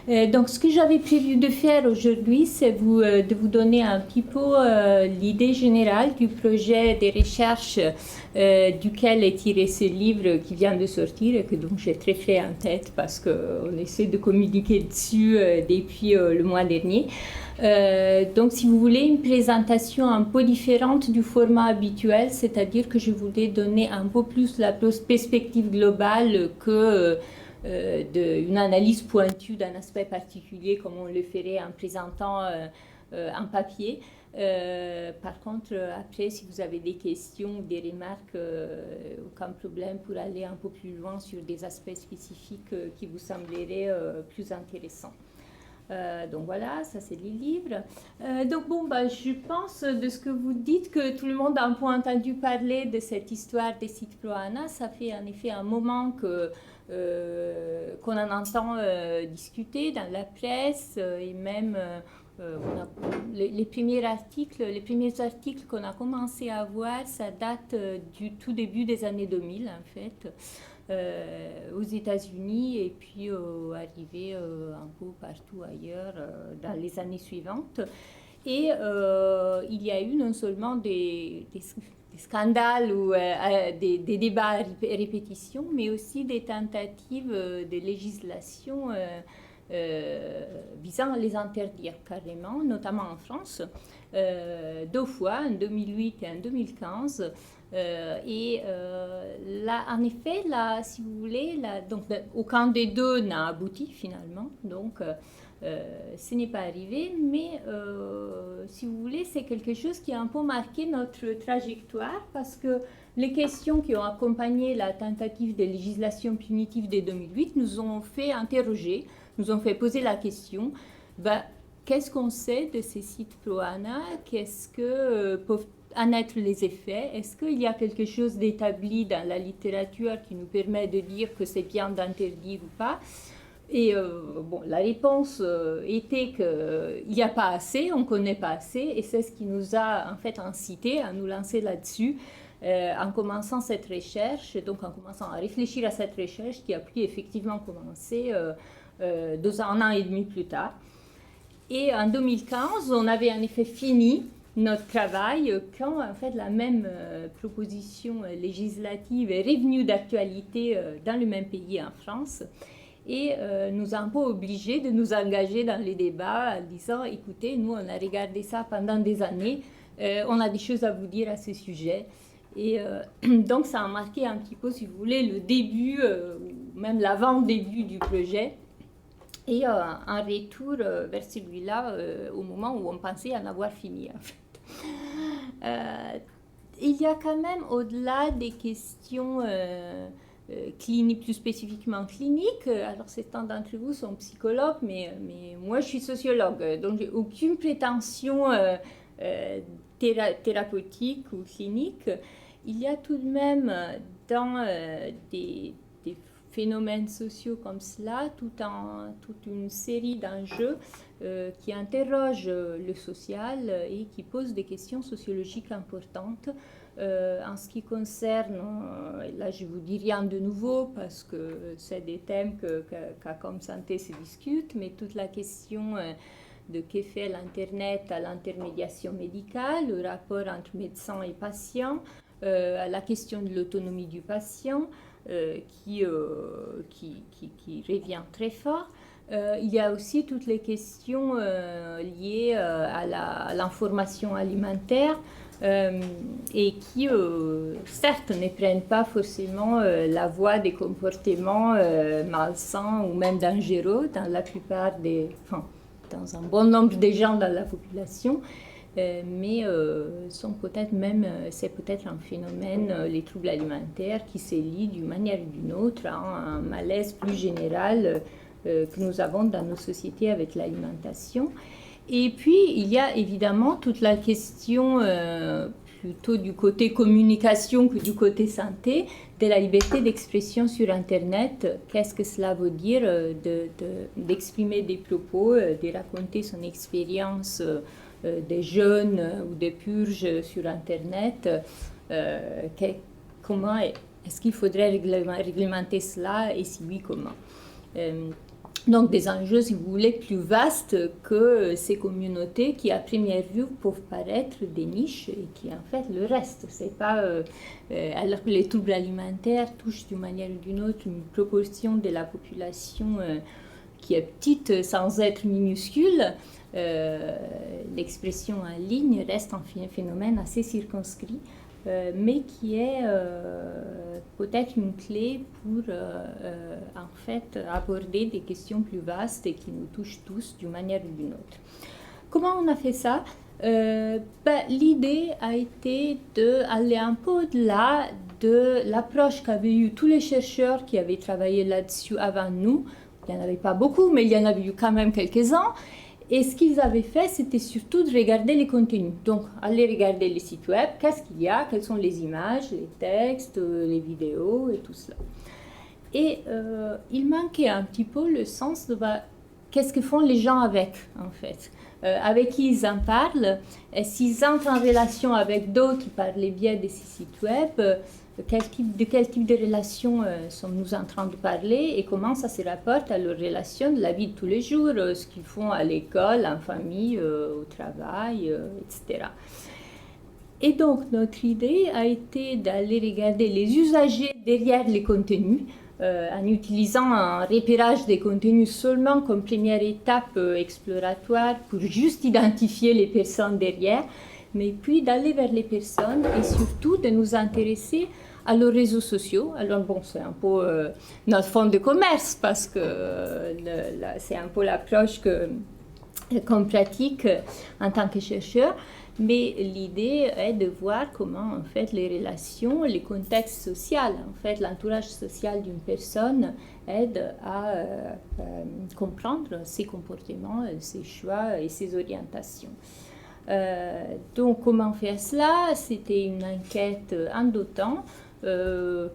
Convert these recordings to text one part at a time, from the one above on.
Donc, ce que j'avais prévu de faire aujourd'hui, c'est de vous donner un petit peu l'idée générale du projet de recherche duquel est tiré ce livre qui vient de sortir et que donc j'ai très frais en tête parce qu'on essaie de communiquer dessus depuis le mois dernier. Donc, si vous voulez, une présentation un peu différente du format habituel, c'est-à-dire que je voulais donner un peu plus la perspective globale que d'une analyse pointue d'un aspect particulier comme on le ferait en présentant un papier. Par contre, après, si vous avez des questions ou des remarques, aucun problème pour aller un peu plus loin sur des aspects spécifiques qui vous sembleraient plus intéressants. Donc voilà, ça c'est les livres. Donc bon, je pense de ce que vous dites que tout le monde a un peu entendu parler de cette histoire des sites Proana. Ça fait en effet un moment qu'on en entend discuter dans la presse et même les premiers articles qu'on a commencé à voir, ça date du tout début des années 2000 en fait. Aux États-Unis et puis arrivé un peu partout ailleurs dans les années suivantes. Et il y a eu non seulement des scandales ou des débats à répétition, mais aussi des tentatives de législation visant à les interdire carrément, notamment en France, 2 fois, en 2008 et en 2015. Là, en effet, là, si vous voulez, là, donc, aucun des deux n'a abouti finalement, donc ce n'est pas arrivé, mais si vous voulez, c'est quelque chose qui a un peu marqué notre trajectoire parce que les questions qui ont accompagné la tentative de législation punitive de 2008 nous ont fait interroger, nous ont fait poser la question, qu'est-ce qu'on sait de ces sites Proana? Qu'est-ce que peuvent en être les effets? Est-ce qu'il y a quelque chose d'établi dans la littérature qui nous permet de dire que c'est bien d'interdire ou pas? Et bon, la réponse était qu'il n'y a pas assez, on ne connaît pas assez, et c'est ce qui nous a en fait incité à nous lancer là-dessus en commençant cette recherche, donc en commençant à réfléchir à cette recherche qui a pu effectivement commencer un an et demi plus tard. Et en 2015, on avait en effet fini notre travail quand en fait la même proposition législative est revenue d'actualité dans le même pays, en France, et nous a un peu obligés de nous engager dans les débats en disant écoutez, nous on a regardé ça pendant des années, on a des choses à vous dire à ce sujet. Et donc ça a marqué un petit peu, si vous voulez, le début, ou même l'avant-début du projet. Et un retour vers celui-là au moment où on pensait en avoir fini, en fait. Il y a quand même, au-delà des questions cliniques, plus spécifiquement cliniques, alors certains d'entre vous sont psychologues, mais moi je suis sociologue, donc j'ai aucune prétention thérapeutique ou clinique. Il y a tout de même dans des phénomènes sociaux comme cela, toute une série d'enjeux qui interrogent le social et qui posent des questions sociologiques importantes. En ce qui concerne, là je vous dis rien de nouveau parce que c'est des thèmes qu'Acom Santé se discute, mais toute la question de que fait l'Internet à l'intermédiation médicale, le rapport entre médecins et patients, la question de l'autonomie du patient, qui revient très fort. Il y a aussi toutes les questions liées à l'information alimentaire et qui, certes, ne prennent pas forcément la voie des comportements malsains ou même dangereux dans la plupart dans un bon nombre de gens dans la population, mais sont peut-être même, c'est peut-être un phénomène, les troubles alimentaires, qui se lient d'une manière ou d'une autre à un malaise plus général que nous avons dans nos sociétés avec l'alimentation. Et puis, il y a évidemment toute la question, plutôt du côté communication que du côté santé, de la liberté d'expression sur Internet. Qu'est-ce que cela veut dire d'exprimer des propos, de raconter son expérience des jeunes ou des purges sur Internet? Comment est-ce qu'il faudrait réglementer cela et si oui, comment? Donc des enjeux, si vous voulez, plus vastes que ces communautés qui, à première vue, peuvent paraître des niches et qui, en fait, le reste. C'est pas, alors que les troubles alimentaires touchent d'une manière ou d'une autre une proportion de la population qui est petite sans être minuscule, l'expression en ligne reste un phénomène assez circonscrit, mais qui est peut-être une clé pour en fait aborder des questions plus vastes et qui nous touchent tous d'une manière ou d'une autre. Comment on a fait ça? L'idée a été d'aller un peu au-delà de l'approche qu'avaient eu tous les chercheurs qui avaient travaillé là-dessus avant nous. Il n'y en avait pas beaucoup, mais il y en avait eu quand même quelques-uns. Et ce qu'ils avaient fait, c'était surtout de regarder les contenus. Donc, aller regarder les sites web, qu'est-ce qu'il y a, quelles sont les images, les textes, les vidéos et tout cela. Et il manquait un petit peu le sens de qu'est-ce que font les gens avec, en fait. Avec qui ils en parlent, et s'ils entrent en relation avec d'autres par le biais de ces sites web, de quel type de relation sommes-nous en train de parler et comment ça se rapporte à leur relation de la vie de tous les jours, ce qu'ils font à l'école, en famille, au travail, etc. Et donc notre idée a été d'aller regarder les usagers derrière les contenus, en utilisant un repérage des contenus seulement comme première étape exploratoire pour juste identifier les personnes derrière, mais puis d'aller vers les personnes et surtout de nous intéresser à leurs réseaux sociaux. Alors bon, c'est un peu notre fond de commerce parce que c'est un peu l'approche qu'on pratique en tant que chercheur. Mais l'idée est de voir comment, en fait, les relations, les contextes sociaux, en fait, l'entourage social d'une personne aide à comprendre ses comportements, ses choix et ses orientations. Donc, comment faire cela? C'était une enquête en 2 temps,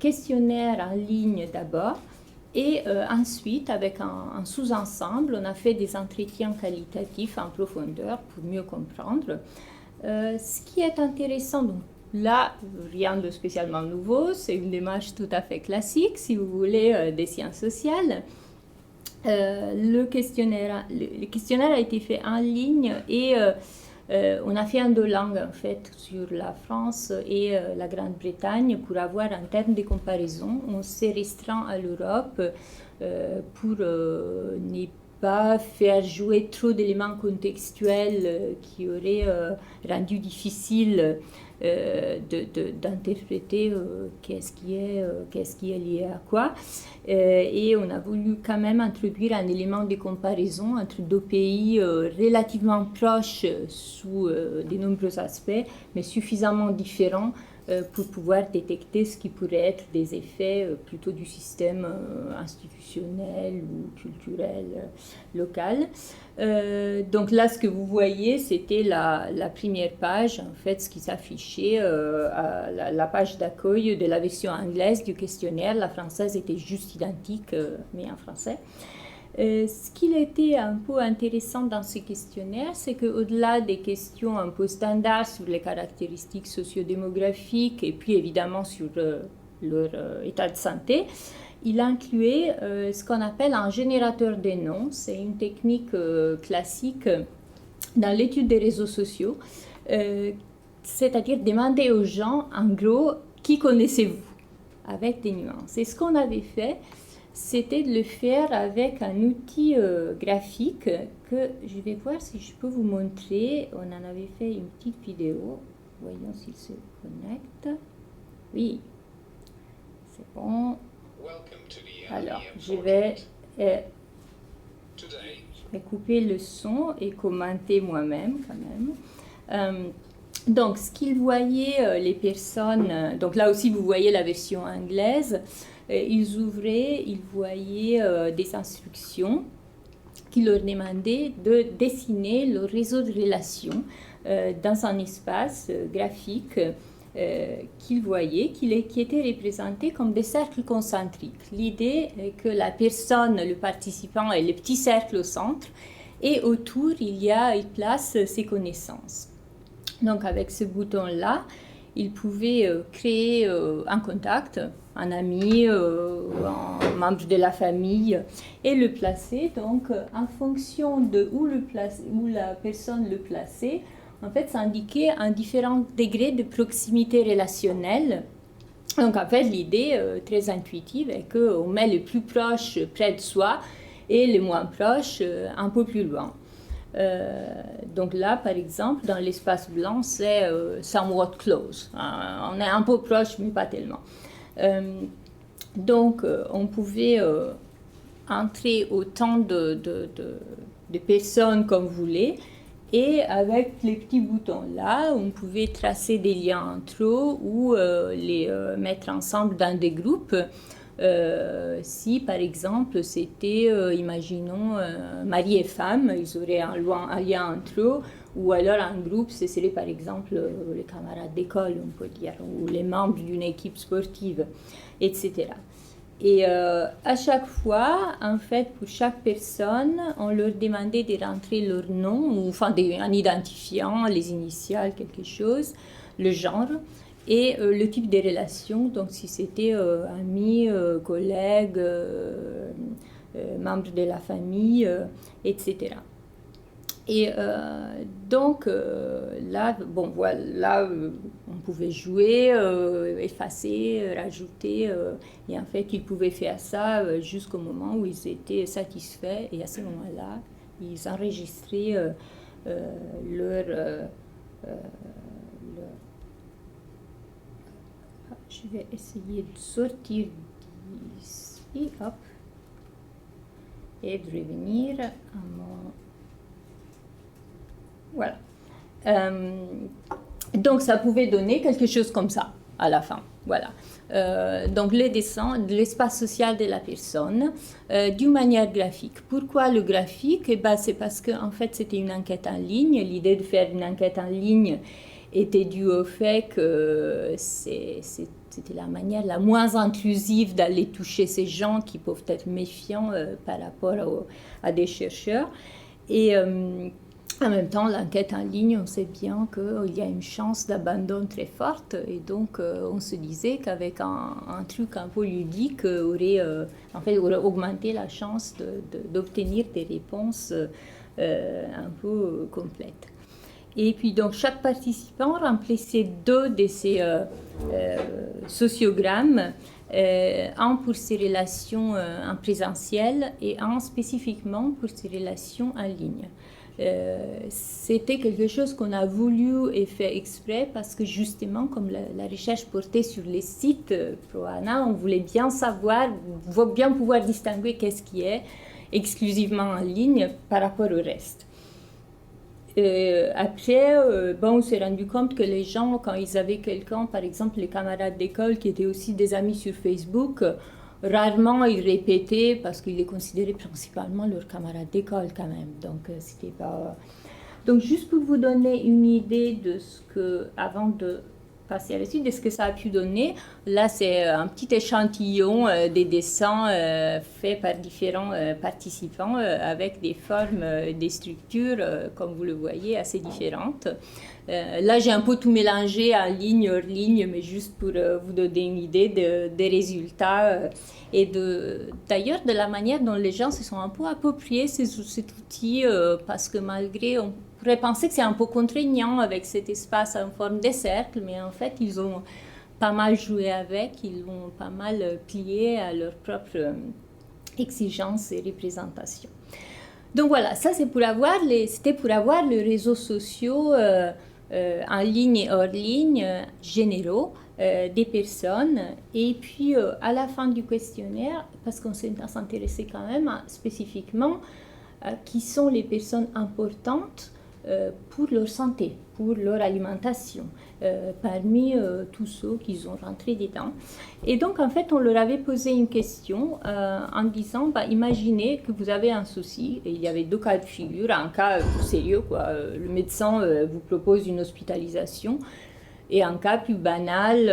questionnaire en ligne d'abord, et ensuite, avec un sous-ensemble, on a fait des entretiens qualitatifs en profondeur pour mieux comprendre. Ce qui est intéressant, donc là, rien de spécialement nouveau, c'est une démarche tout à fait classique, si vous voulez, des sciences sociales. Le questionnaire a été fait en ligne et on a fait en 2 langues, en fait, sur la France et la Grande-Bretagne pour avoir un terme de comparaison. On s'est restreint à l'Europe pour ne pas faire jouer trop d'éléments contextuels qui auraient rendu difficile d'interpréter qu'est-ce qui est lié à quoi. Et on a voulu quand même introduire un élément de comparaison entre 2 pays relativement proches sous de nombreux aspects, mais suffisamment différents pour pouvoir détecter ce qui pourrait être des effets plutôt du système institutionnel ou culturel local. Donc là, ce que vous voyez, c'était la première page, en fait, ce qui s'affichait à la page d'accueil de la version anglaise du questionnaire. La française était juste identique, mais en français. Ce qui était un peu intéressant dans ce questionnaire, c'est qu'au-delà des questions un peu standards sur les caractéristiques sociodémographiques et puis évidemment sur leur état de santé, il incluait ce qu'on appelle un générateur de noms. C'est une technique classique dans l'étude des réseaux sociaux, c'est-à-dire demander aux gens, en gros, qui connaissez-vous, avec des nuances. Et ce qu'on avait fait, c'était de le faire avec un outil graphique que je vais voir si je peux vous montrer. On en avait fait une petite vidéo. Voyons s'il se connecte. Oui, c'est bon. Alors, je vais couper le son et commenter moi-même quand même. Donc, ce qu'ils voyaient, les personnes, donc là aussi vous voyez la version anglaise, ils ouvraient, ils voyaient des instructions qui leur demandaient de dessiner leur réseau de relations dans un espace graphique qu'ils voyaient, qui était représenté comme des cercles concentriques. L'idée est que la personne, le participant, est le petit cercle au centre et autour, il place ses connaissances. Donc avec ce bouton-là, il pouvait créer un contact, un ami, un membre de la famille, et le placer. Donc, en fonction de où la personne le plaçait, en fait, ça indiquait un différent degré de proximité relationnelle. Donc, en fait, l'idée très intuitive est qu'on met les plus proches près de soi et les moins proches un peu plus loin. Donc là, par exemple, dans l'espace blanc, c'est somewhat close. On est un peu proche, mais pas tellement. Donc, on pouvait entrer autant de personnes comme vous voulez. Et avec les petits boutons là, on pouvait tracer des liens entre eux ou les mettre ensemble dans des groupes. Si par exemple c'était, imaginons, mari et femme, ils auraient un lien entre eux, ou alors un groupe, ce serait par exemple les camarades d'école, on peut dire, ou les membres d'une équipe sportive, etc. Et à chaque fois, en fait, pour chaque personne, on leur demandait de rentrer leur nom, ou enfin un identifiant, les initiales, quelque chose, le genre, et le type de relation, donc si c'était ami, collègue, membre de la famille, etc. Et donc là, bon, voilà, on pouvait jouer, effacer, rajouter, et en fait, ils pouvaient faire ça jusqu'au moment où ils étaient satisfaits, et à ce moment-là, ils enregistraient leur je vais essayer de sortir d'ici, hop, et de revenir à mon... Voilà. Donc, ça pouvait donner quelque chose comme ça, à la fin. Voilà. Donc, le dessin de l'espace social de la personne d'une manière graphique. Pourquoi le graphique? Eh ben, c'est parce qu'en fait, c'était une enquête en ligne. L'idée de faire une enquête en ligne était due au fait que c'était la manière la moins intrusive d'aller toucher ces gens qui peuvent être méfiants par rapport à des chercheurs. Et en même temps, l'enquête en ligne, on sait bien qu'il y a une chance d'abandon très forte. Et donc, on se disait qu'avec un truc un peu ludique, aurait augmenté la chance d'obtenir des réponses un peu complètes. Et puis, donc, chaque participant remplissait 2 de ces sociogrammes, un pour ses relations en présentiel et un spécifiquement pour ses relations en ligne. C'était quelque chose qu'on a voulu et fait exprès parce que justement, comme la recherche portait sur les sites ProAna, on voulait bien savoir, bien pouvoir distinguer qu'est-ce qui est exclusivement en ligne par rapport au reste. Après, on s'est rendu compte que les gens, quand ils avaient quelqu'un, par exemple les camarades d'école qui étaient aussi des amis sur Facebook, rarement ils répétaient parce qu'ils les considéraient principalement leurs camarades d'école quand même. Donc, c'était pas... Donc, juste pour vous donner une idée de ce que, avant de passer à la suite, de ce que ça a pu donner, là c'est un petit échantillon des dessins faits par différents participants avec des formes, des structures, comme vous le voyez, assez différentes. Là, j'ai un peu tout mélangé en ligne, hors ligne, mais juste pour vous donner une idée des résultats et d'ailleurs de la manière dont les gens se sont un peu appropriés cet outil, parce que malgré, on pourrait penser que c'est un peu contraignant avec cet espace en forme de cercle, mais en fait, ils ont pas mal joué avec, ils l'ont pas mal plié à leurs propres exigences et représentations. Donc voilà, ça c'était pour avoir les réseaux sociaux en ligne et hors ligne généraux des personnes. Et puis à la fin du questionnaire, parce qu'on s'intéressait quand même spécifiquement qui sont les personnes importantes pour leur santé, pour leur alimentation, parmi tous ceux qui ont rentré dedans. Et donc, en fait, on leur avait posé une question en disant, imaginez que vous avez un souci, et il y avait 2 cas de figure, un cas sérieux, quoi. Le médecin vous propose une hospitalisation, Et en cas plus banal,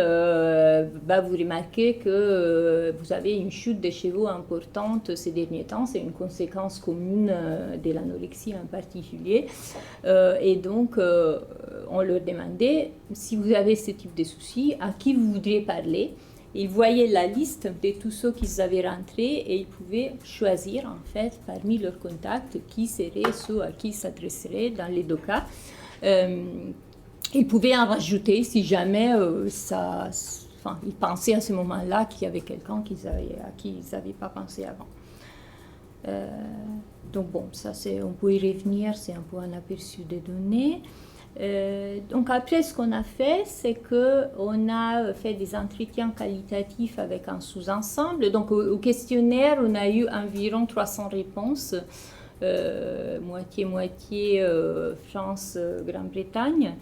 vous remarquez que vous avez une chute des chevaux importante ces derniers temps. C'est une conséquence commune de l'anorexie en particulier. Et donc, on leur demandait, si vous avez ce type de soucis, à qui vous voudriez parler. Ils voyaient la liste de tous ceux qu'ils avaient rentrés et ils pouvaient choisir, en fait, parmi leurs contacts, qui seraient ceux à qui ils s'adresseraient dans les deux cas. Ils pouvaient en rajouter si jamais ils pensaient à ce moment-là qu'il y avait quelqu'un à qui ils n'avaient pas pensé avant. Donc bon, ça on peut y revenir, c'est un peu un aperçu des données. Donc après, ce qu'on a fait, c'est qu'on a fait des entretiens qualitatifs avec un sous-ensemble. Donc au questionnaire, on a eu environ 300 réponses, moitié-moitié France, Grande-Bretagne.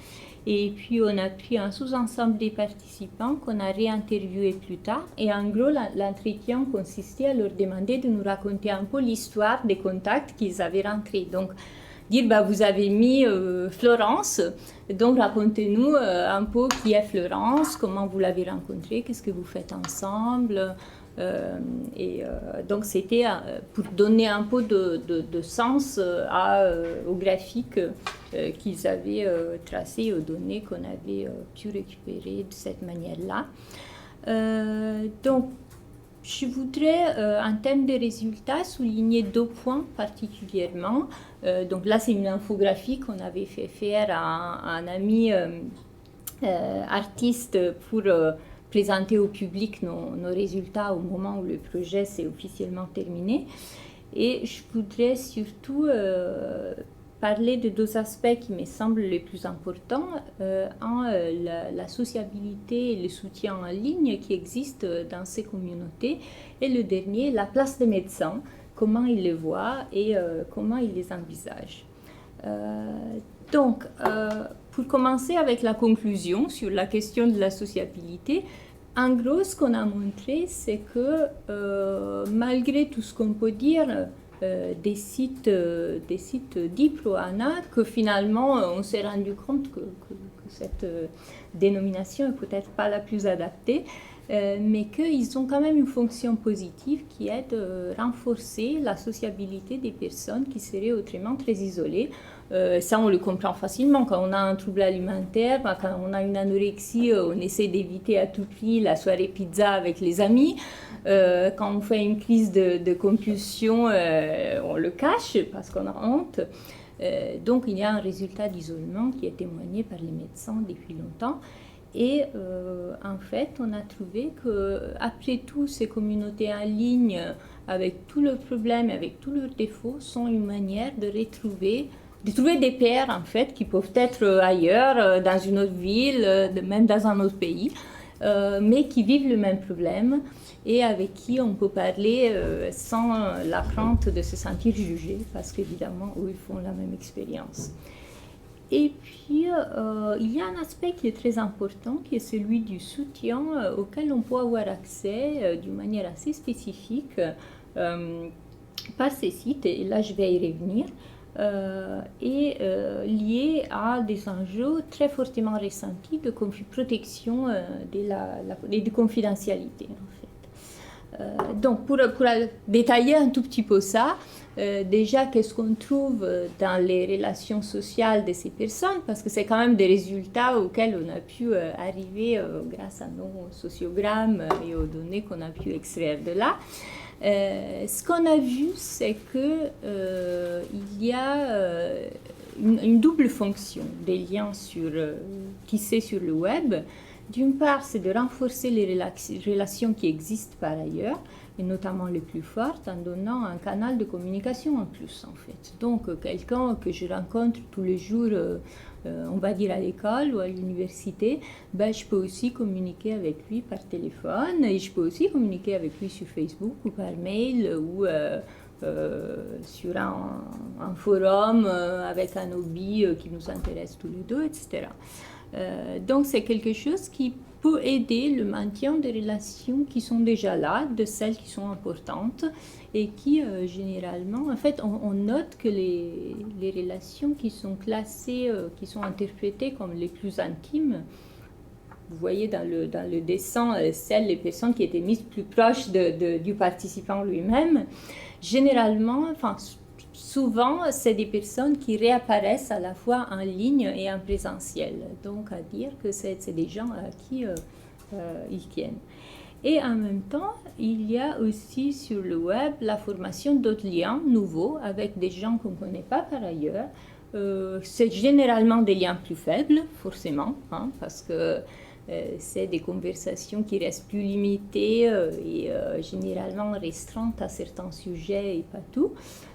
Et puis on a pris un sous-ensemble des participants qu'on a réinterviewé plus tard. Et en gros, l'entretien consistait à leur demander de nous raconter un peu l'histoire des contacts qu'ils avaient rentrés. Donc dire, vous avez mis Florence, donc racontez-nous un peu qui est Florence, comment vous l'avez rencontrée, qu'est-ce que vous faites ensemble. Donc c'était pour donner un peu de sens au graphique qu'ils avaient tracé, aux données qu'on avait pu récupérer de cette manière-là. Donc je voudrais, en termes de résultats, souligner 2 points particulièrement. Donc là, c'est une infographie qu'on avait fait faire à un ami artiste pour présenter au public nos résultats au moment où le projet s'est officiellement terminé. Et je voudrais surtout parler de 2 aspects qui me semblent les plus importants. La sociabilité et le soutien en ligne qui existent dans ces communautés. Et le dernier, la place des médecins, comment ils les voient et comment ils les envisagent. Donc, pour commencer avec la conclusion sur la question de la sociabilité, en gros, ce qu'on a montré, c'est que malgré tout ce qu'on peut dire, des sites dits pro-ANA, que finalement on s'est rendu compte que cette dénomination n'est peut-être pas la plus adaptée, mais qu'ils ont quand même une fonction positive qui est de renforcer la sociabilité des personnes qui seraient autrement très isolées. Ça, on le comprend facilement. Quand on a un trouble alimentaire, quand on a une anorexie, on essaie d'éviter à tout prix la soirée pizza avec les amis. Quand on fait une crise de compulsion, on le cache parce qu'on a honte. Donc il y a un résultat d'isolement qui est témoigné par les médecins depuis longtemps. Et en fait, on a trouvé qu'après tout, ces communautés en ligne, avec tous leurs problèmes, avec tous leurs défauts, sont une manière de trouver des pairs en fait, qui peuvent être ailleurs, dans une autre ville, même dans un autre pays, mais qui vivent le même problème et avec qui on peut parler sans la crainte de se sentir jugé, parce qu'évidemment, eux, ils font la même expérience. Et puis, il y a un aspect qui est très important, qui est celui du soutien auquel on peut avoir accès d'une manière assez spécifique par ces sites, et là je vais y revenir, lié à des enjeux très fortement ressentis de protection de confidentialité, en fait. Donc, pour détailler un tout petit peu ça, déjà, qu'est-ce qu'on trouve dans les relations sociales de ces personnes, parce que c'est quand même des résultats auxquels on a pu arriver grâce à nos sociogrammes et aux données qu'on a pu extraire de là. Ce qu'on a vu, c'est qu'il y a une double fonction des liens tissés sur le web. D'une part, c'est de renforcer les relations qui existent par ailleurs, et notamment les plus fortes, en donnant un canal de communication en plus, en fait. Donc, quelqu'un que je rencontre tous les jours, on va dire à l'école ou à l'université, je peux aussi communiquer avec lui par téléphone, et je peux aussi communiquer avec lui sur Facebook ou par mail, ou sur un forum avec un hobby qui nous intéresse tous les deux, etc. Donc c'est quelque chose qui peut aider le maintien des relations qui sont déjà là, de celles qui sont importantes et qui généralement, en fait, on note que les relations qui sont classées, qui sont interprétées comme les plus intimes, vous voyez dans le dessin, les personnes qui étaient mises plus proches du participant lui-même. Généralement, souvent, c'est des personnes qui réapparaissent à la fois en ligne et en présentiel. Donc, à dire que c'est des gens à qui ils tiennent. Et en même temps, il y a aussi sur le web la formation d'autres liens nouveaux avec des gens qu'on ne connaît pas par ailleurs. C'est généralement des liens plus faibles, forcément, parce que c'est des conversations qui restent plus limitées et généralement restreintes à certains sujets et pas tout.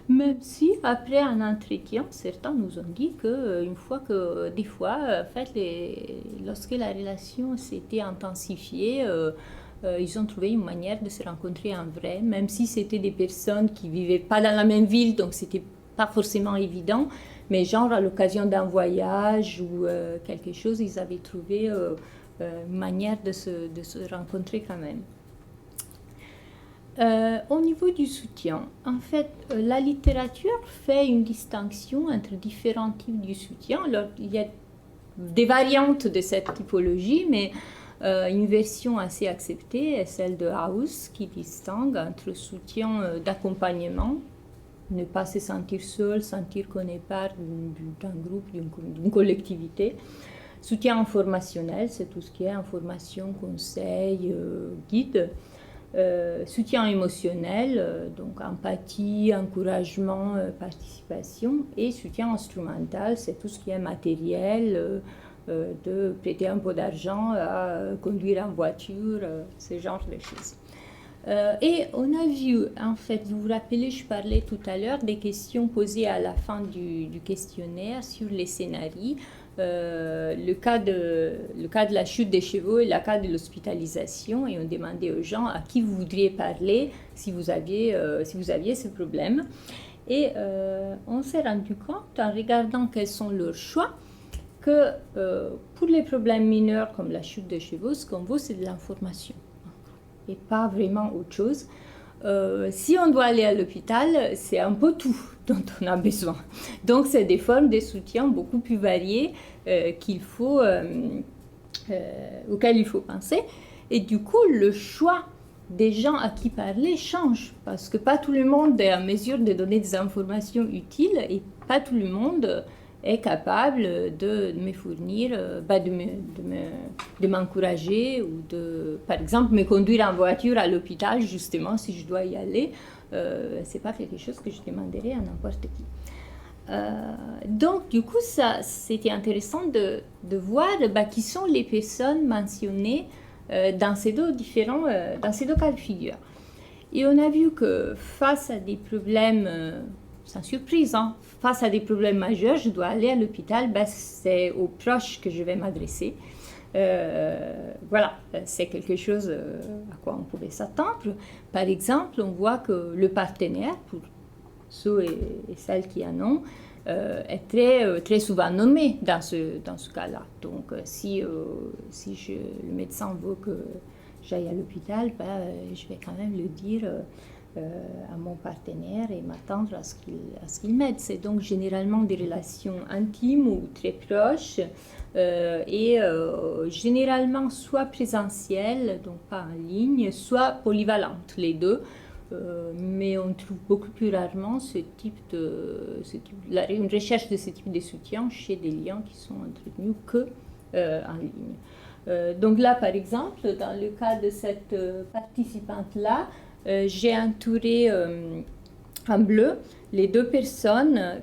Même si, après un entretien, certains nous ont dit qu'une fois que, des fois, en fait, lorsque la relation s'était intensifiée, ils ont trouvé une manière de se rencontrer en vrai, même si c'était des personnes qui ne vivaient pas dans la même ville, donc ce n'était pas forcément évident, mais genre à l'occasion d'un voyage ou quelque chose, ils avaient trouvé une manière de se rencontrer quand même. Au niveau du soutien, en fait, la littérature fait une distinction entre différents types de soutien. Alors, il y a des variantes de cette typologie, mais une version assez acceptée est celle de House, qui distingue entre soutien d'accompagnement, ne pas se sentir seul, sentir qu'on est part d'un groupe, d'une collectivité. Soutien informationnel, c'est tout ce qui est information, conseil, guide. Soutien émotionnel, donc empathie, encouragement, participation. Et soutien instrumental, c'est tout ce qui est matériel, de prêter un peu d'argent à conduire en voiture, ce genre de choses. Et on a vu, en fait, vous vous rappelez, je parlais tout à l'heure des questions posées à la fin du questionnaire sur les scénarios. Le cas de la chute des chevaux et le cas de l'hospitalisation, et on demandait aux gens à qui vous voudriez parler si vous aviez ce problème. Et on s'est rendu compte, en regardant quels sont leurs choix, que pour les problèmes mineurs comme la chute des chevaux, ce qu'on veut, c'est de l'information et pas vraiment autre chose. Si on doit aller à l'hôpital, c'est un peu tout dont on a besoin. Donc, c'est des formes de soutien beaucoup plus variées auxquelles il faut penser. Et du coup, le choix des gens à qui parler change, parce que pas tout le monde est en mesure de donner des informations utiles et pas tout le monde est capable de me fournir, de m'encourager ou de, par exemple, me conduire en voiture à l'hôpital, justement, si je dois y aller. C'est pas quelque chose que je demanderais à n'importe qui. Donc, du coup, c'était intéressant de voir qui sont les personnes mentionnées dans ces deux cas de figure. Et on a vu que face à des problèmes, sans surprise, face à des problèmes majeurs, je dois aller à l'hôpital, c'est aux proches que je vais m'adresser. Voilà, c'est quelque chose à quoi on pouvait s'attendre. Par exemple, on voit que le partenaire, pour ceux et celles qui en ont, est très souvent nommé dans ce cas-là. Donc, si le médecin veut que j'aille à l'hôpital, je vais quand même le dire à mon partenaire et m'attendre à ce qu'il m'aide. C'est donc généralement des relations intimes ou très proches et généralement soit présentielles, donc pas en ligne, soit polyvalentes, les deux. Mais on trouve beaucoup plus rarement une recherche de ce type de soutien chez des liens qui sont entretenus que en ligne. Donc là, par exemple, dans le cas de cette participante-là, j'ai entouré en bleu les deux personnes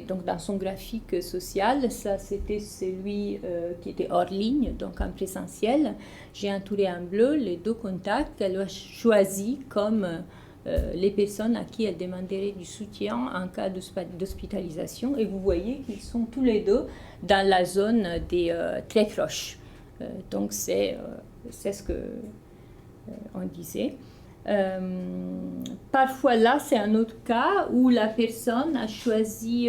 donc dans son graphique social, ça c'était celui qui était hors ligne, donc en présentiel. J'ai entouré en bleu les deux contacts qu'elle a choisis comme les personnes à qui elle demanderait du soutien en cas d'hospitalisation. Et vous voyez qu'ils sont tous les deux dans la zone des très proches. Donc c'est ce qu'on disait. Parfois là, c'est un autre cas où la personne a choisi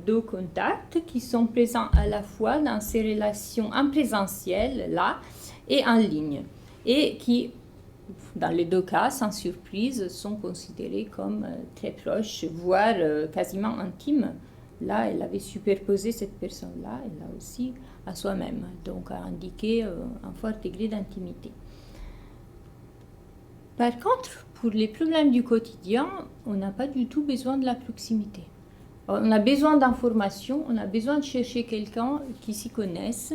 deux contacts qui sont présents à la fois dans ses relations en présentiel, là, et en ligne, et qui, dans les deux cas, sans surprise, sont considérés comme très proches, voire quasiment intimes là, elle avait superposé cette personne-là, et là aussi, à soi-même, donc à indiquer un fort degré d'intimité. Par contre, pour les problèmes du quotidien, on n'a pas du tout besoin de la proximité. On a besoin d'informations, on a besoin de chercher quelqu'un qui s'y connaisse,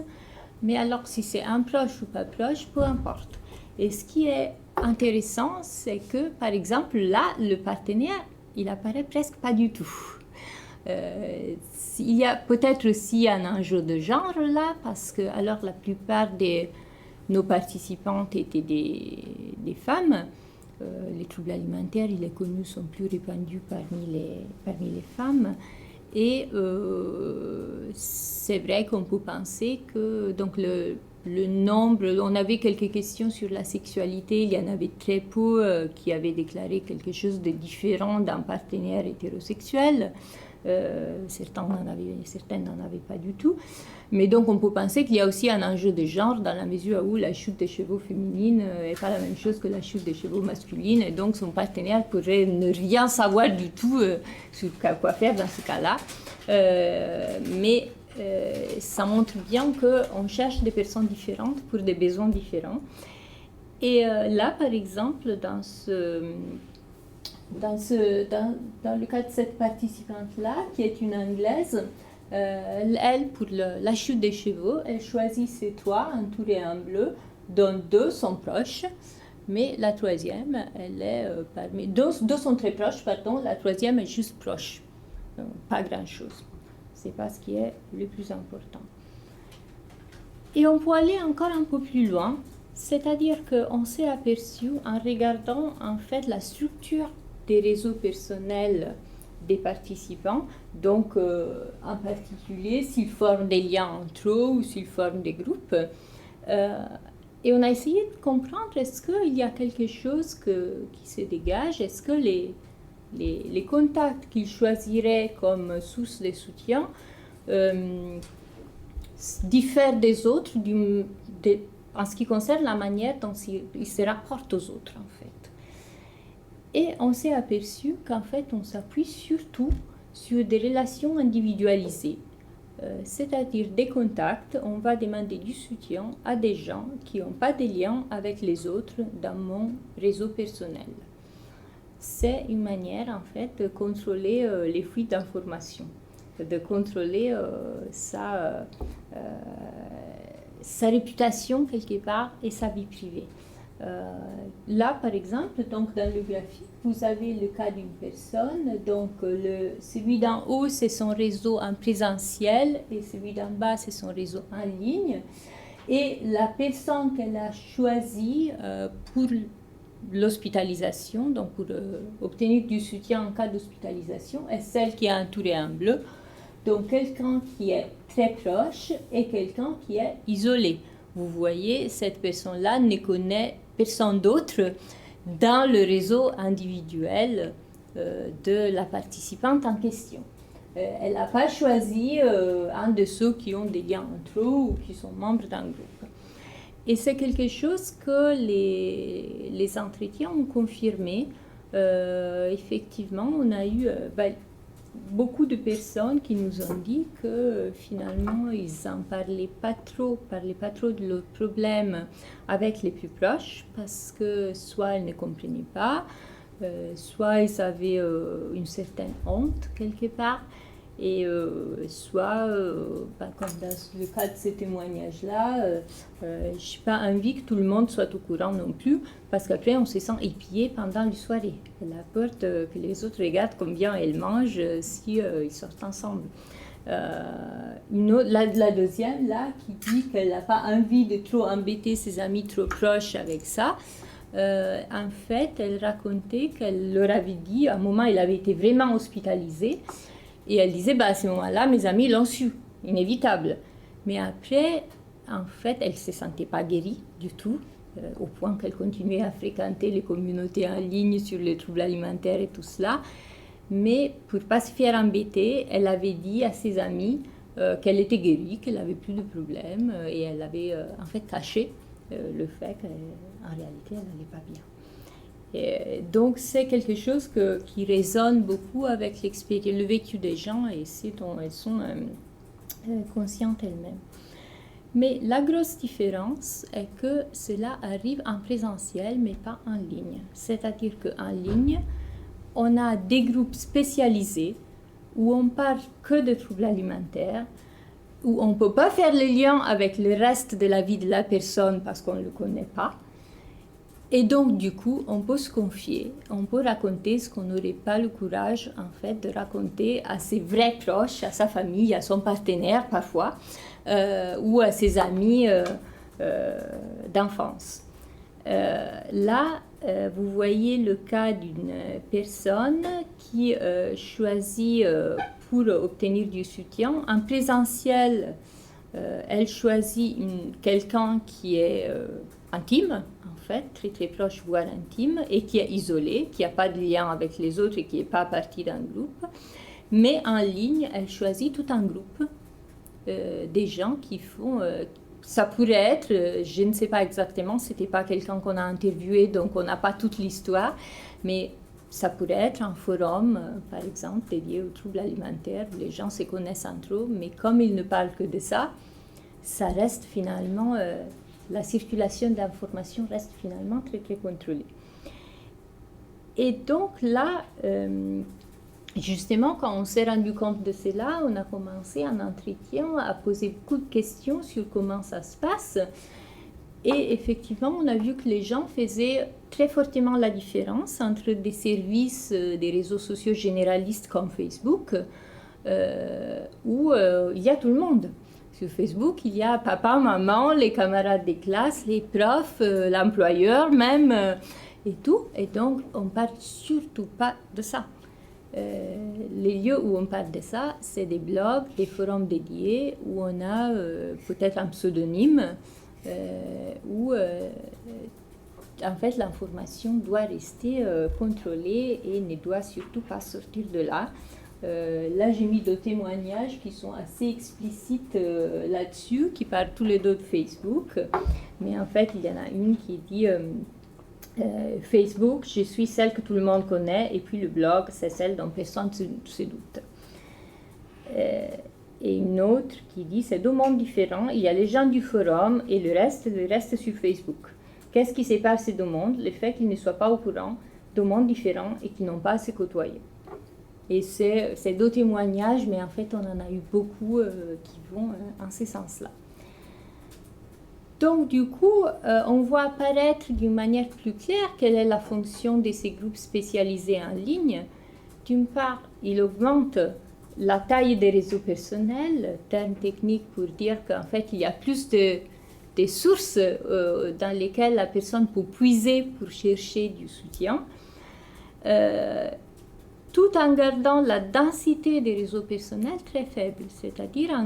mais alors si c'est un proche ou pas proche, peu importe. Et ce qui est intéressant, c'est que, par exemple, là, le partenaire, il apparaît presque pas du tout. Il y a peut-être aussi un enjeu de genre là, parce que alors la plupart de nos participantes étaient des femmes. Les troubles alimentaires, il est connu, sont plus répandus parmi les femmes. Et c'est vrai qu'on peut penser que donc le nombre, on avait quelques questions sur la sexualité, il y en avait très peu qui avaient déclaré quelque chose de différent d'un partenaire hétérosexuel. Certains n'en avaient pas du tout. Mais donc on peut penser qu'il y a aussi un enjeu de genre dans la mesure où la chute des chevaux féminines n'est pas la même chose que la chute des chevaux masculines, et donc son partenaire pourrait ne rien savoir du tout sur quoi faire dans ce cas-là. Mais ça montre bien qu'on cherche des personnes différentes pour des besoins différents. Et là, par exemple, dans le cas de cette participante-là, qui est une Anglaise, elle, pour la chute des chevaux, elle choisit ses toits, un tour et un bleu, dont deux sont proches, mais la troisième, elle est parmi... Deux sont très proches, pardon, la troisième est juste proche. Donc, pas grand-chose. C'est pas ce qui est le plus important. Et on peut aller encore un peu plus loin, c'est-à-dire qu'on s'est aperçu en regardant en fait la structure des réseaux personnels des participants, donc en particulier s'ils forment des liens entre eux ou s'ils forment des groupes. Et on a essayé de comprendre, est-ce qu'il y a quelque chose qui se dégage, est-ce que les contacts qu'ils choisiraient comme source de soutien diffèrent des autres en ce qui concerne la manière dont ils se rapportent aux autres, en fait. Et on s'est aperçu qu'en fait, on s'appuie surtout sur des relations individualisées, c'est-à-dire des contacts. On va demander du soutien à des gens qui n'ont pas de lien avec les autres dans mon réseau personnel. C'est une manière, en fait, de contrôler les fuites d'informations, de contrôler sa réputation quelque part et sa vie privée. Là, par exemple, donc dans le graphique, vous avez le cas d'une personne. Donc, celui d'en haut, c'est son réseau en présentiel et celui d'en bas, c'est son réseau en ligne. Et la personne qu'elle a choisie pour l'hospitalisation, donc pour obtenir du soutien en cas d'hospitalisation, est celle qui a un tour et un bleu. Donc, quelqu'un qui est très proche et quelqu'un qui est isolé. Vous voyez, cette personne-là ne connaît personne d'autre dans le réseau individuel de la participante en question. Elle n'a pas choisi un de ceux qui ont des liens entre eux ou qui sont membres d'un groupe. Et c'est quelque chose que les entretiens ont confirmé. Effectivement, on a eu beaucoup de personnes qui nous ont dit que finalement ils n'en parlaient pas trop de leurs problèmes avec les plus proches, parce que soit elles ne comprenaient pas, soit ils avaient une certaine honte quelque part, et soit, comme dans le cas de ces témoignages-là, je n'ai pas envie que tout le monde soit au courant non plus, parce qu'après on se sent épié pendant les soirées. Elle a peur que les autres regardent combien elle mange si ils sortent ensemble. La deuxième, là, qui dit qu'elle n'a pas envie de trop embêter ses amis trop proches avec ça, en fait, elle racontait qu'elle leur avait dit, à un moment, elle avait été vraiment hospitalisée, et elle disait, à ce moment-là, mes amis l'ont su, inévitable. Mais après, en fait, elle ne se sentait pas guérie du tout, au point qu'elle continuait à fréquenter les communautés en ligne sur les troubles alimentaires et tout cela. Mais pour ne pas se faire embêter, elle avait dit à ses amis qu'elle était guérie, qu'elle n'avait plus de problème, et elle avait en fait caché le fait qu'en réalité, elle n'allait pas bien. Et donc c'est quelque chose qui résonne beaucoup avec l'expérience, le vécu des gens et ce dont elles sont conscientes elles-mêmes. Mais la grosse différence est que cela arrive en présentiel, mais pas en ligne. C'est-à-dire qu'en ligne, on a des groupes spécialisés où on parle que de troubles alimentaires, où on ne peut pas faire le lien avec le reste de la vie de la personne parce qu'on ne le connaît pas. Et donc, du coup, on peut se confier, on peut raconter ce qu'on n'aurait pas le courage, en fait, de raconter à ses vrais proches, à sa famille, à son partenaire, parfois, ou à ses amis d'enfance. Là, vous voyez le cas d'une personne qui choisit, pour obtenir du soutien, en présentiel, elle choisit quelqu'un qui est intime, en fait, très très proche, voire intime, et qui est isolé, qui n'a pas de lien avec les autres et qui n'est pas partie d'un groupe. Mais en ligne, elle choisit tout un groupe, des gens qui font... ça pourrait être, je ne sais pas exactement, ce n'était pas quelqu'un qu'on a interviewé, donc on n'a pas toute l'histoire, mais ça pourrait être un forum, par exemple, dédié aux troubles alimentaires, où les gens se connaissent entre eux, mais comme ils ne parlent que de ça, ça reste finalement... la circulation d'informations reste finalement très très contrôlée. Et donc là, justement, quand on s'est rendu compte de cela, on a commencé un entretien à poser beaucoup de questions sur comment ça se passe. Et effectivement, on a vu que les gens faisaient très fortement la différence entre des services des réseaux sociaux généralistes comme Facebook, où il y a tout le monde. Sur Facebook, il y a papa, maman, les camarades des classes, les profs, l'employeur même, et tout. Et donc, on ne parle surtout pas de ça. Les lieux où on parle de ça, c'est des blogs, des forums dédiés, où on a peut-être un pseudonyme, où en fait l'information doit rester contrôlée et ne doit surtout pas sortir de là. Là, j'ai mis deux témoignages qui sont assez explicites là-dessus, qui parlent tous les deux de Facebook. Mais en fait, il y en a une qui dit Facebook, je suis celle que tout le monde connaît, et puis le blog, c'est celle dont personne ne se doute. Et une autre qui dit c'est deux mondes différents, il y a les gens du forum et le reste sur Facebook. Qu'est-ce qui sépare ces deux mondes? Le fait qu'ils ne soient pas au courant, deux mondes différents et qu'ils n'ont pas à se côtoyer. Et c'est deux témoignages, mais en fait, on en a eu beaucoup qui vont en ce sens-là. Donc, du coup, on voit apparaître d'une manière plus claire quelle est la fonction de ces groupes spécialisés en ligne. D'une part, il augmente la taille des réseaux personnels, terme technique pour dire qu'en fait, il y a plus de sources dans lesquelles la personne peut puiser pour chercher du soutien. Tout en gardant la densité des réseaux personnels très faible, c'est-à-dire en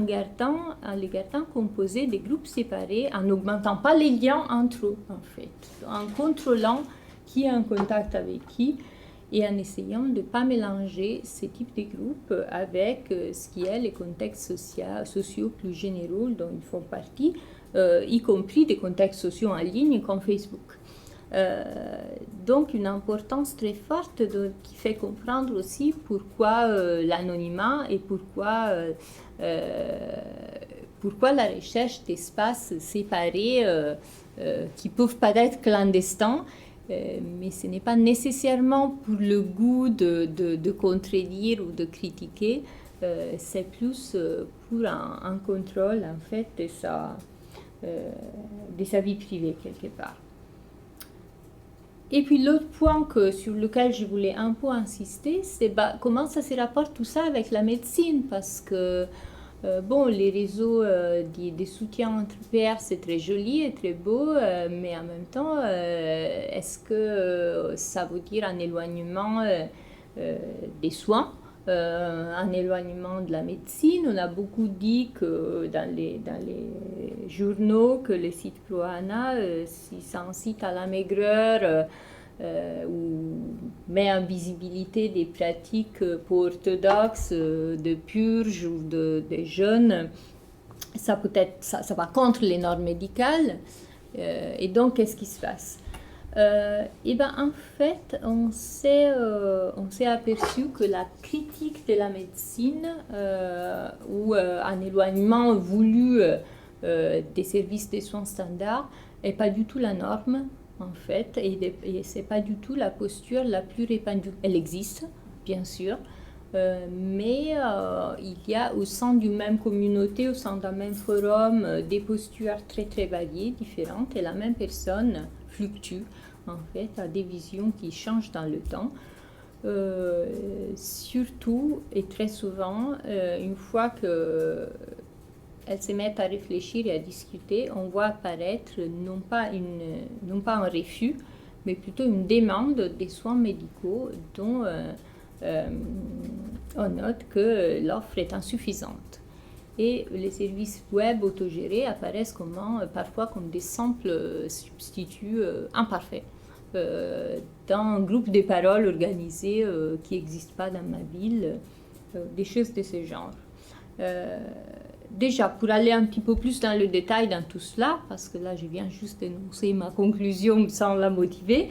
les gardant composés des groupes séparés, en n'augmentant pas les liens entre eux, en fait, en contrôlant qui est en contact avec qui et en essayant de ne pas mélanger ces types de groupes avec ce qui est les contextes sociaux plus généraux dont ils font partie, y compris des contextes sociaux en ligne comme Facebook. Donc une importance très forte qui fait comprendre aussi pourquoi l'anonymat et pourquoi la recherche d'espaces séparés qui peuvent paraître clandestins, mais ce n'est pas nécessairement pour le goût de contredire ou de critiquer, c'est plus pour un contrôle en fait de sa vie privée quelque part. Et puis l'autre point sur lequel je voulais un peu insister, c'est comment ça se rapporte tout ça avec la médecine, parce que les réseaux des soutiens entre pairs, c'est très joli et très beau, mais en même temps, est-ce que ça veut dire un éloignement des soins, un éloignement de la médecine? On a beaucoup dit que dans les journaux que le site Proana, si ça incite à la maigreur ou met en visibilité des pratiques peu orthodoxes de purge ou de jeûne, ça va contre les normes médicales. Et donc, qu'est-ce qui se passe? Et ben en fait, on s'est aperçu que la critique de la médecine ou un éloignement voulu des services de soins standards n'est pas du tout la norme en fait, et c'est pas du tout la posture la plus répandue. Elle existe, bien sûr, mais il y a au sein d'une même communauté, au sein d'un même forum, des postures très très variées, différentes, et la même personne fluctue en fait, a des visions qui changent dans le temps. Surtout et très souvent, une fois qu'elles se mettent à réfléchir et à discuter, on voit apparaître non pas un refus, mais plutôt une demande des soins médicaux dont on note que l'offre est insuffisante. Et les services web autogérés apparaissent parfois comme des simples substituts imparfaits dans un groupe de paroles organisé qui n'existe pas dans ma ville, des choses de ce genre. Déjà, pour aller un petit peu plus dans le détail dans tout cela, parce que là je viens juste d'énoncer ma conclusion sans la motiver,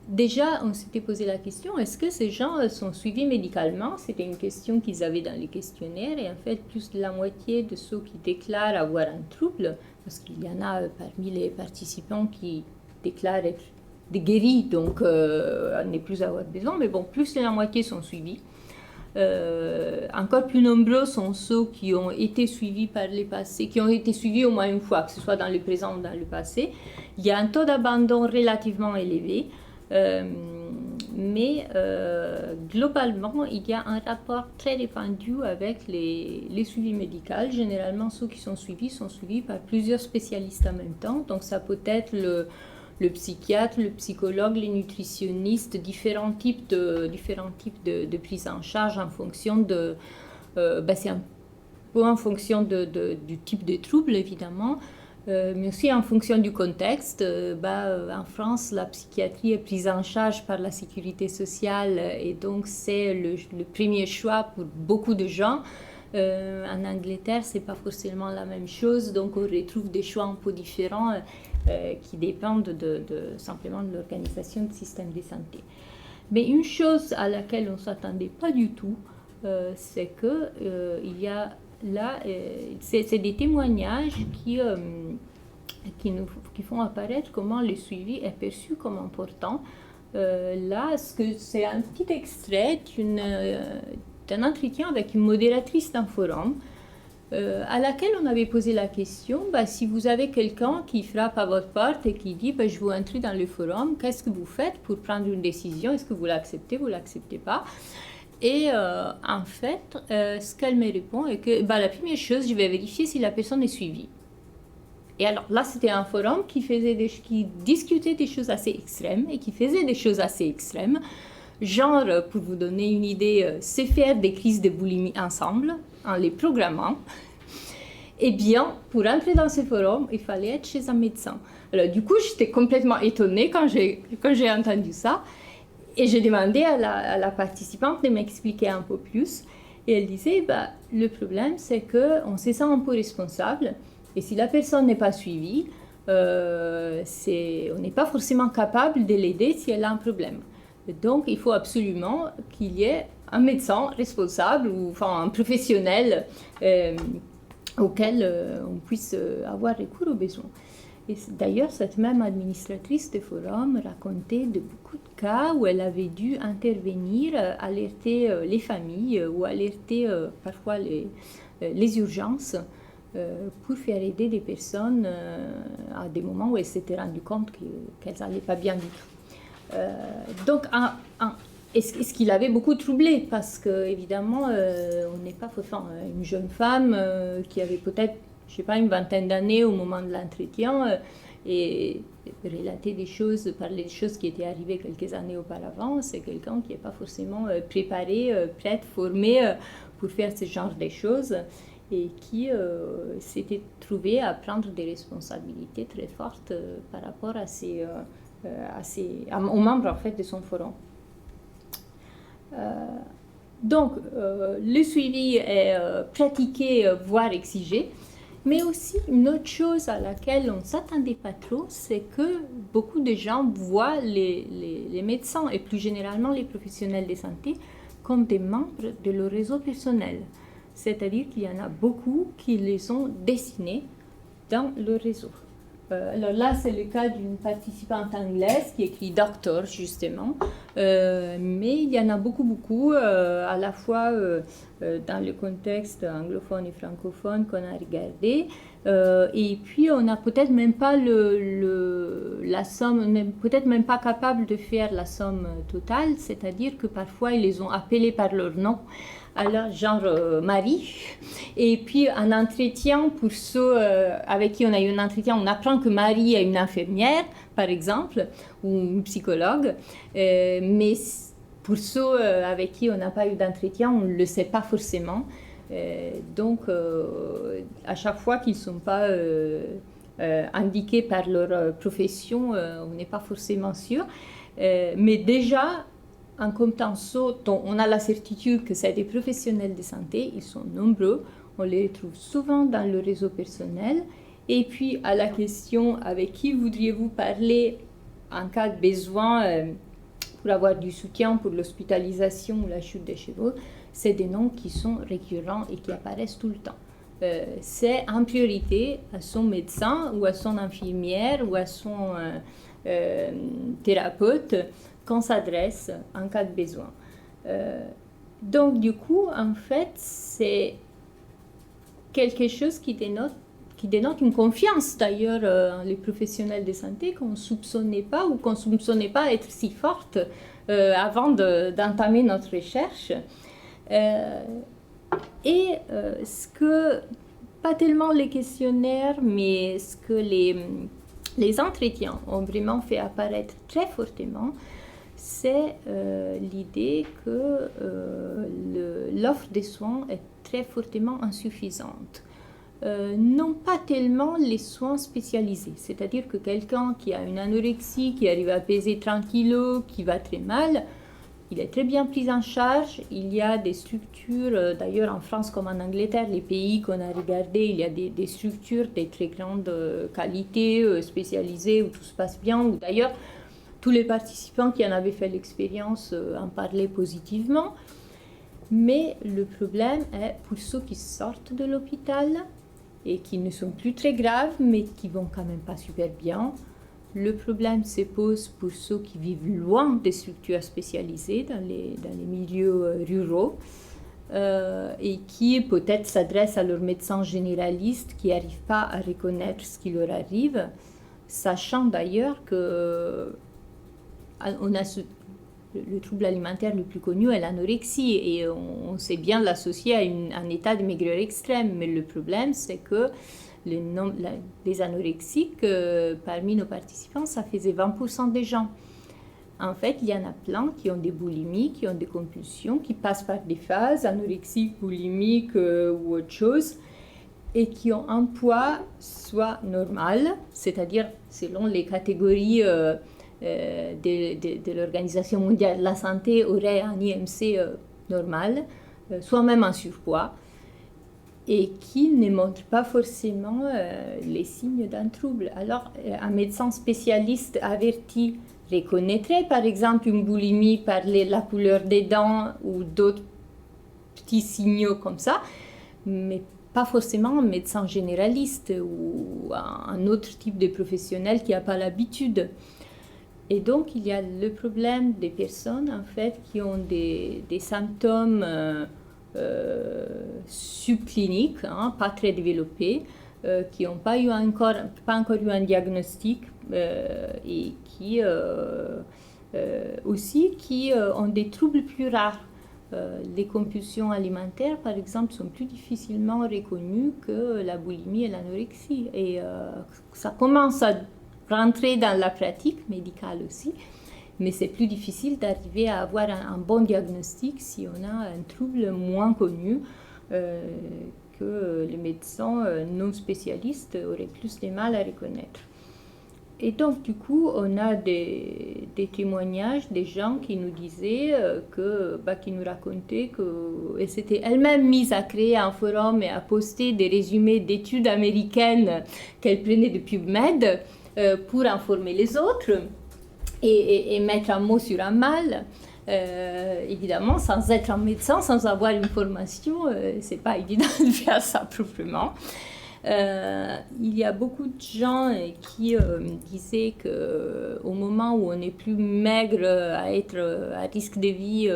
déjà on s'était posé la question, est-ce que ces gens sont suivis médicalement? C'était une question qu'ils avaient dans les questionnaires, et en fait plus de la moitié de ceux qui déclarent avoir un trouble, parce qu'il y en a parmi les participants qui déclarent être guéris, donc ne plus avoir besoin, mais bon, plus de la moitié sont suivis. Encore plus nombreux sont ceux qui ont été suivis par les passés, qui ont été suivis au moins une fois, que ce soit dans le présent ou dans le passé. Il y a un taux d'abandon relativement élevé, mais globalement, il y a un rapport très répandu avec les suivis médicaux. Généralement, ceux qui sont suivis par plusieurs spécialistes en même temps. Donc, ça peut être le psychiatre, le psychologue, les nutritionnistes, différents types de prise en charge en fonction c'est un peu en fonction du type de trouble, évidemment, mais aussi en fonction du contexte. En France, la psychiatrie est prise en charge par la sécurité sociale, et donc c'est le premier choix pour beaucoup de gens. En Angleterre, c'est pas forcément la même chose, donc on retrouve des choix un peu différents qui dépendent simplement de l'organisation du système de santé. Mais une chose à laquelle on ne s'attendait pas du tout, c'est que il y a là, c'est des témoignages qui font apparaître comment le suivi est perçu comme important. Là, c'est un petit extrait d'un entretien avec une modératrice d'un forum, à laquelle on avait posé la question, si vous avez quelqu'un qui frappe à votre porte et qui dit je veux entrer dans le forum, qu'est-ce que vous faites pour prendre une décision? Est-ce que vous l'acceptez, vous ne l'acceptez pas? Et en fait, ce qu'elle me répond est que la première chose, je vais vérifier si la personne est suivie. Et alors là, c'était un forum qui discutait des choses assez extrêmes et qui faisait des choses assez extrêmes. Genre, pour vous donner une idée, c'est faire des crises de boulimie ensemble, en les programmant. Eh bien, pour entrer dans ce forum, il fallait être chez un médecin. Alors, du coup, j'étais complètement étonnée quand j'ai entendu ça. Et j'ai demandé à la participante de m'expliquer un peu plus. Et elle disait, le problème, c'est qu'on se sent un peu responsable. Et si la personne n'est pas suivie, on n'est pas forcément capable de l'aider si elle a un problème. Donc, il faut absolument qu'il y ait un médecin responsable ou un professionnel auquel on puisse avoir recours aux besoins. Et d'ailleurs, cette même administratrice de forum racontait de beaucoup de cas où elle avait dû intervenir, alerter les familles ou alerter parfois les urgences pour faire aider des personnes à des moments où elle s'était rendue compte qu'elles n'allaient pas bien du tout. Donc, ce qui l'avait beaucoup troublée, parce qu'évidemment, on n'est pas une jeune femme qui avait peut-être, je sais pas, une vingtaine d'années au moment de l'entretien, et relater parler des choses qui étaient arrivées quelques années auparavant, c'est quelqu'un qui n'est pas forcément préparé, prête, formé pour faire ce genre de choses, et qui s'était trouvé à prendre des responsabilités très fortes par rapport aux membres en fait de son forum. Donc, le suivi est pratiqué, voire exigé. Mais aussi, une autre chose à laquelle on ne s'attendait pas trop, c'est que beaucoup de gens voient les médecins et plus généralement les professionnels de santé comme des membres de leur réseau personnel. C'est-à-dire qu'il y en a beaucoup qui les ont dessinés dans le réseau. Alors là, c'est le cas d'une participante anglaise qui écrit doctor, justement. Mais il y en a beaucoup, à la fois dans le contexte anglophone et francophone qu'on a regardé. Et puis, on n'a peut-être même pas la somme, on n'est peut-être même pas capable de faire la somme totale, c'est-à-dire que parfois, ils les ont appelés par leur nom. Alors, genre Marie. Et puis, un entretien, pour ceux avec qui on a eu un entretien, on apprend que Marie est une infirmière, par exemple, ou une psychologue. Mais pour ceux avec qui on n'a pas eu d'entretien, on ne le sait pas forcément. Donc, à chaque fois qu'ils ne sont pas indiqués par leur profession, on n'est pas forcément sûr. Mais déjà, en comptant ceux dont on a la certitude que c'est des professionnels de santé, ils sont nombreux, on les retrouve souvent dans le réseau personnel. Et puis à la question avec qui voudriez-vous parler en cas de besoin pour avoir du soutien pour l'hospitalisation ou la chute des chevaux, c'est des noms qui sont récurrents et qui apparaissent tout le temps. C'est en priorité à son médecin ou à son infirmière ou à son thérapeute qu'on s'adresse en cas de besoin. Donc, du coup, en fait, c'est quelque chose qui dénote une confiance, d'ailleurs, en les professionnels de santé qu'on ne soupçonnait pas ou qu'on ne soupçonnait pas être si forte avant d'entamer notre recherche. Et ce que, pas tellement les questionnaires, mais ce que les entretiens ont vraiment fait apparaître très fortement, c'est l'idée que l'offre de soins est très fortement insuffisante. Non pas tellement les soins spécialisés, c'est-à-dire que quelqu'un qui a une anorexie, qui arrive à peser 30 kg, qui va très mal, il est très bien pris en charge. Il y a des structures, d'ailleurs en France comme en Angleterre, les pays qu'on a regardés, il y a des structures de très grande qualité, spécialisées, où tout se passe bien, où d'ailleurs tous les participants qui en avaient fait l'expérience en parlaient positivement. Mais le problème est pour ceux qui sortent de l'hôpital et qui ne sont plus très graves, mais qui vont quand même pas super bien. Le problème se pose pour ceux qui vivent loin des structures spécialisées dans les milieux ruraux et qui peut-être s'adressent à leur médecin généraliste qui n'arrive pas à reconnaître ce qui leur arrive, sachant d'ailleurs que on a le trouble alimentaire le plus connu est l'anorexie et on sait bien l'associer à un état de maigreur extrême. Mais le problème, c'est que les anorexiques, parmi nos participants, ça faisait 20% des gens. En fait, il y en a plein qui ont des boulimies, qui ont des compulsions, qui passent par des phases anorexiques, boulimiques ou autre chose, et qui ont un poids soit normal, c'est-à-dire selon les catégories de l'Organisation mondiale de la santé, aurait un IMC normal, soit même un surpoids, et qui ne montre pas forcément les signes d'un trouble. Alors, un médecin spécialiste averti reconnaîtrait par exemple une boulimie par la couleur des dents ou d'autres petits signaux comme ça, mais pas forcément un médecin généraliste ou un autre type de professionnel qui n'a pas l'habitude. Et donc, il y a le problème des personnes en fait qui ont des symptômes subcliniques, pas très développés, qui n'ont pas encore eu un diagnostic et qui aussi qui ont des troubles plus rares. Les compulsions alimentaires, par exemple, sont plus difficilement reconnues que la boulimie et l'anorexie. Et ça commence à rentrer dans la pratique médicale aussi, mais c'est plus difficile d'arriver à avoir un bon diagnostic si on a un trouble moins connu que les médecins non spécialistes auraient plus de mal à reconnaître. Et donc, du coup, on a des témoignages des gens qui nous disaient, qui nous racontaient qu'elles s'étaient elles-mêmes mises à créer un forum et à poster des résumés d'études américaines qu'elles prenaient de PubMed pour informer les autres et mettre un mot sur un mal. Évidemment, sans être un médecin, sans avoir une formation, c'est pas évident de faire ça proprement. Il y a beaucoup de gens qui disaient qu'au moment où on n'est plus maigre à être à risque de vie,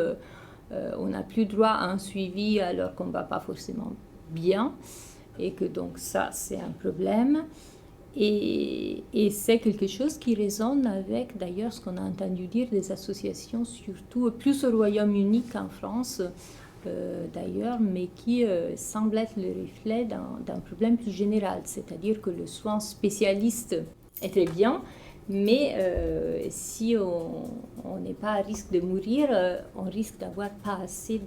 on n'a plus droit à un suivi alors qu'on ne va pas forcément bien, et que donc ça, c'est un problème. Et c'est quelque chose qui résonne avec d'ailleurs ce qu'on a entendu dire des associations, surtout plus au Royaume-Uni qu'en France, d'ailleurs, mais qui semble être le reflet d'un problème plus général, c'est-à-dire que le soin spécialiste est très bien, mais si on n'est pas à risque de mourir, on risque d'avoir pas assez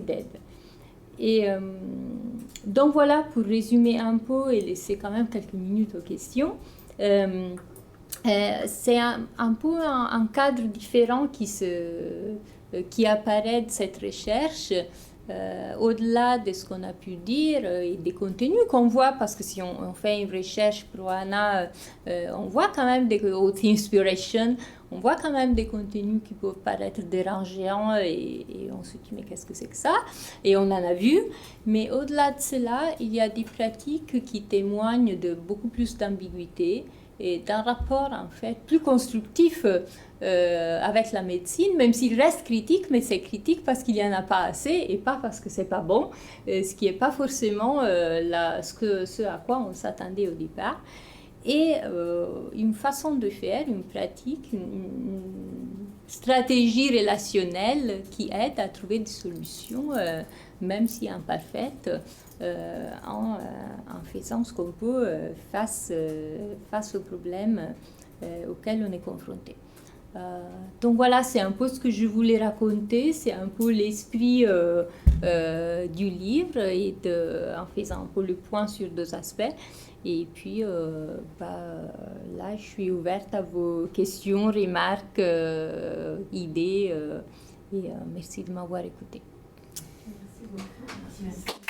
d'aide. Et donc voilà, pour résumer un peu et laisser quand même quelques minutes aux questions, c'est un peu un cadre différent qui apparaît de cette recherche, au-delà de ce qu'on a pu dire et des contenus qu'on voit, parce que si on fait une recherche pour ANA, on voit quand même des inspiration, on voit quand même des contenus qui peuvent paraître dérangeants et on se dit mais qu'est-ce que c'est que ça? Et on en a vu, mais au-delà de cela, il y a des pratiques qui témoignent de beaucoup plus d'ambiguïté et d'un rapport en fait plus constructif avec la médecine, même s'il reste critique, mais c'est critique parce qu'il n'y en a pas assez et pas parce que c'est pas bon, ce qui n'est pas forcément ce à quoi on s'attendait au départ. Et une façon de faire, une pratique, une stratégie relationnelle qui aide à trouver des solutions, même si imparfaites, en faisant ce qu'on peut face aux problèmes auxquels on est confronté. Donc voilà, c'est un peu ce que je voulais raconter, c'est un peu l'esprit du livre et en faisant un peu le point sur deux aspects. Et puis là, je suis ouverte à vos questions, remarques, idées et merci de m'avoir écouté. Merci beaucoup. Merci.